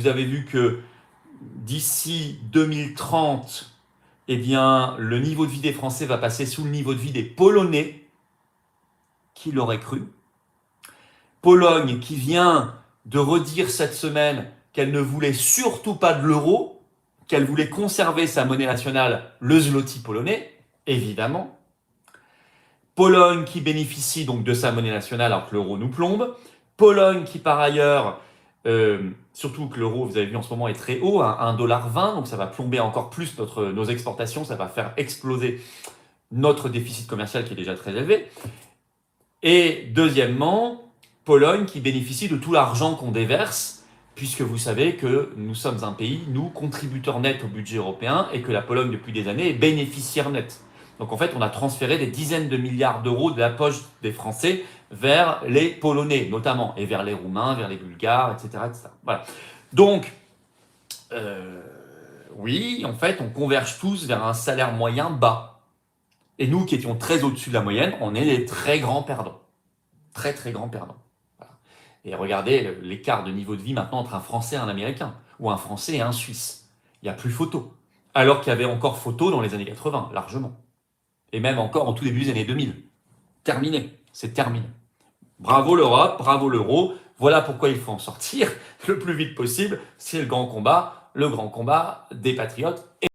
vous avez vu que d'ici 2030, eh bien, le niveau de vie des Français va passer sous le niveau de vie des Polonais. Qui l'aurait cru? Pologne qui vient de redire cette semaine qu'elle ne voulait surtout pas de l'euro, qu'elle voulait conserver sa monnaie nationale, le zloty polonais, évidemment. Pologne qui bénéficie donc de sa monnaie nationale alors que l'euro nous plombe. Pologne qui par ailleurs, surtout que l'euro, vous avez vu en ce moment, est très haut, à 1,20 $, donc ça va plomber encore plus nos exportations, ça va faire exploser notre déficit commercial qui est déjà très élevé. Et deuxièmement, Pologne qui bénéficie de tout l'argent qu'on déverse, puisque vous savez que nous sommes un pays, nous, contributeurs nets au budget européen, et que la Pologne, depuis des années, est bénéficiaire nette. Donc en fait, on a transféré des dizaines de milliards d'euros de la poche des Français vers les Polonais, notamment, et vers les Roumains, vers les Bulgares, etc. etc. Voilà. Donc, oui, en fait, on converge tous vers un salaire moyen bas. Et nous, qui étions très au-dessus de la moyenne, on est les très grands perdants. Très, très grands perdants. Voilà. Et regardez l'écart de niveau de vie maintenant entre un Français et un Américain, ou un Français et un Suisse. Il n'y a plus photo. Alors qu'il y avait encore photo dans les années 80, largement. Et même encore en tout début des années 2000. Terminé. C'est terminé. Bravo l'Europe, bravo l'euro. Voilà pourquoi il faut en sortir le plus vite possible. C'est le grand combat des patriotes.